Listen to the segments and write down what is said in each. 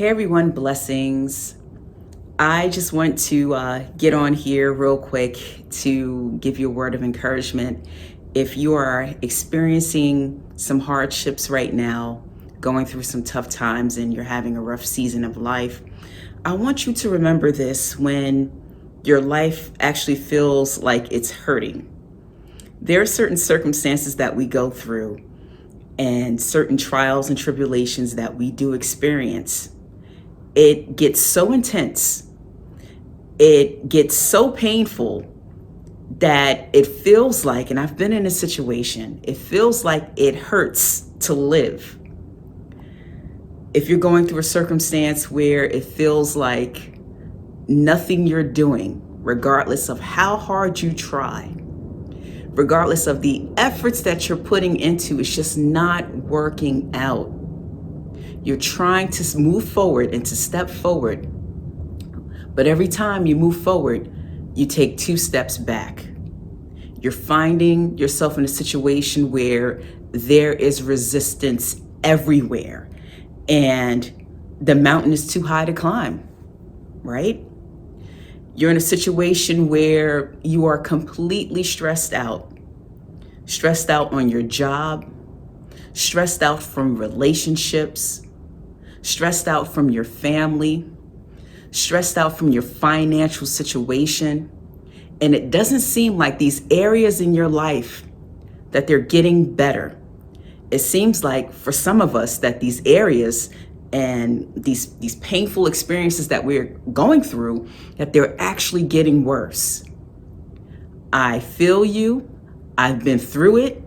Hey everyone, blessings. I just want to get on here real quick to give you a word of encouragement. If you are experiencing some hardships right now, going through some tough times, and you're having a rough season of life, I want you to remember this when your life actually feels like it's hurting. There are certain circumstances that we go through and certain trials and tribulations that we do experience. It gets so intense, it gets so painful that it feels like, and I've been in a situation, it feels like it hurts to live. If you're going through a circumstance where it feels like nothing you're doing, regardless of how hard you try, regardless of the efforts that you're putting into, it's just not working out. You're trying to move forward and to step forward, but every time you move forward, you take 2 steps back. You're finding yourself in a situation where there is resistance everywhere, and the mountain is too high to climb, right? You're in a situation where you are completely stressed out on your job, stressed out from relationships, stressed out from your family, stressed out from your financial situation. And it doesn't seem like these areas in your life that they're getting better. It seems like for some of us that these areas and these painful experiences that we're going through, that they're actually getting worse. I feel you. I've been through it.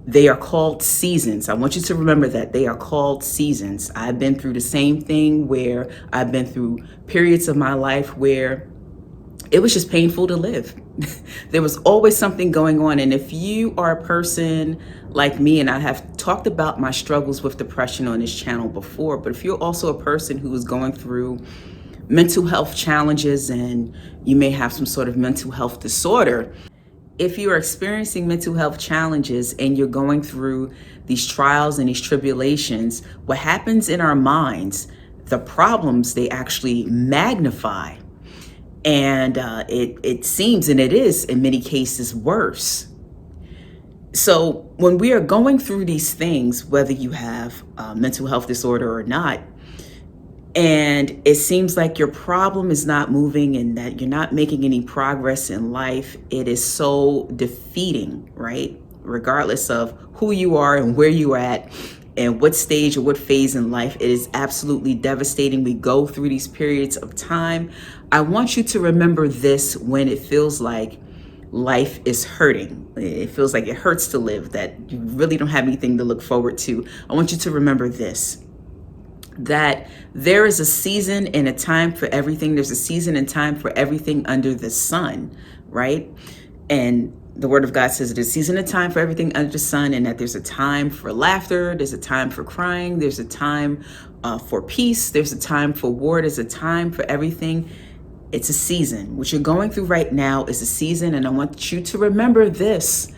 They are called seasons. I want you to remember that they are called seasons. I've been through the same thing where I've been through periods of my life where it was just painful to live. There was always something going on. And if you are a person like me, and I have talked about my struggles with depression on this channel before, but if you're also a person who is going through mental health challenges and you may have some sort of mental health disorder, if you are experiencing mental health challenges and you're going through these trials and these tribulations, what happens in our minds, the problems, they actually magnify. And it seems, and it is in many cases, worse. So when we are going through these things, whether you have a mental health disorder or not, and it seems like your problem is not moving and that you're not making any progress in life, it is so defeating, right? Regardless of who you are and where you're at and what stage or what phase in life, it is absolutely devastating. We go through these periods of time. I want you to remember this when it feels like life is hurting. It feels like it hurts to live, that you really don't have anything to look forward to. I want you to remember this, that there is a season and a time for everything. There's a season and time for everything under the sun, right? And the word of God says there's a season and time for everything under the sun, and that there's a time for laughter, there's a time for crying, there's a time for peace, there's a time for war, there's a time for everything. It's a season. What you're going through right now is a season, and I want you to remember this,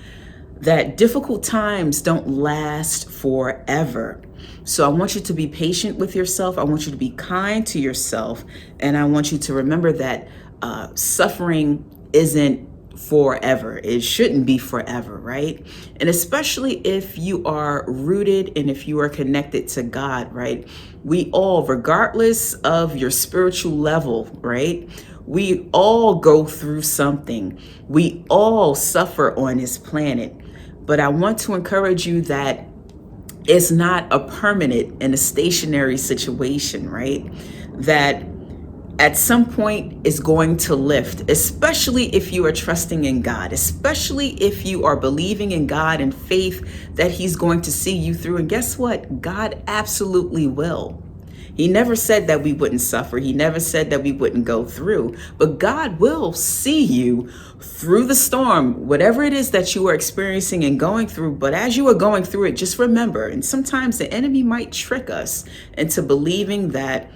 that difficult times don't last forever. So I want you to be patient with yourself. I want you to be kind to yourself. And I want you to remember that suffering isn't forever. It shouldn't be forever, right? And especially if you are rooted and if you are connected to God, right? We all, regardless of your spiritual level, right? We all go through something. We all suffer on this planet. But I want to encourage you that it's not a permanent and a stationary situation, right? That at some point is going to lift, especially if you are trusting in God, especially if you are believing in God and faith that He's going to see you through. And guess what? God absolutely will. He never said that we wouldn't suffer. He never said that we wouldn't go through, but God will see you through the storm, whatever it is that you are experiencing and going through. But as you are going through it, just remember, and sometimes the enemy might trick us into believing that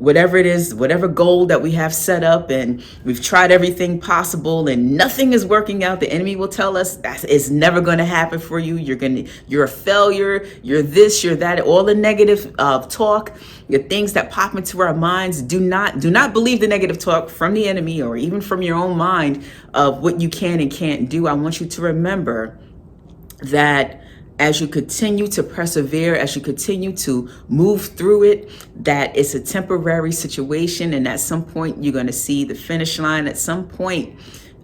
whatever it is, whatever goal that we have set up, and we've tried everything possible and nothing is working out, the enemy will tell us that it's never going to happen for you. You're a failure. You're this, you're that. All the negative talk, the things that pop into our minds. Do not believe the negative talk from the enemy or even from your own mind of what you can and can't do. I want you to remember that as you continue to persevere, as you continue to move through it, that it's a temporary situation. And at some point, you're going to see the finish line. At some point,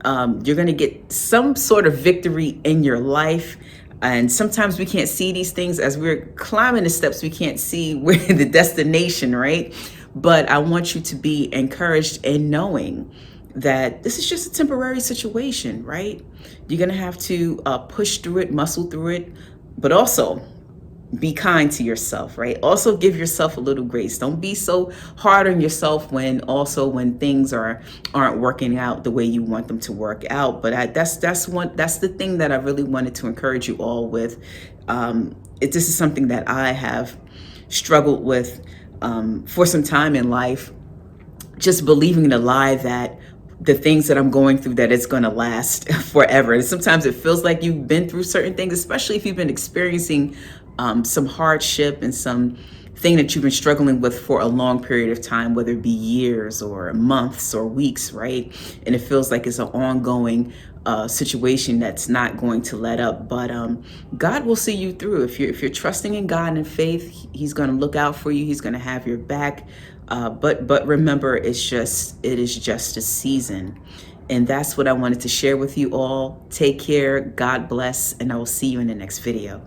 you're going to get some sort of victory in your life. And sometimes we can't see these things as we're climbing the steps. We can't see where the destination, right? But I want you to be encouraged in knowing that this is just a temporary situation, right? You're going to have to push through it, muscle through it, but also be kind to yourself, right? Also give yourself a little grace. Don't be so hard on yourself when things aren't working out the way you want them to work out. But that's the thing that I really wanted to encourage you all with. This is something that I have struggled with for some time in life, just believing the lie that the things that I'm going through, that it's going to last forever. And sometimes it feels like you've been through certain things, especially if you've been experiencing some hardship and some thing that you've been struggling with for a long period of time, whether it be years or months or weeks, right? And it feels like it's an ongoing situation that's not going to let up. But God will see you through. If you're trusting in God and faith, He's going to look out for you. He's going to have your back. But remember, it is just a season. And that's what I wanted to share with you all. Take care. God bless. And I will see you in the next video.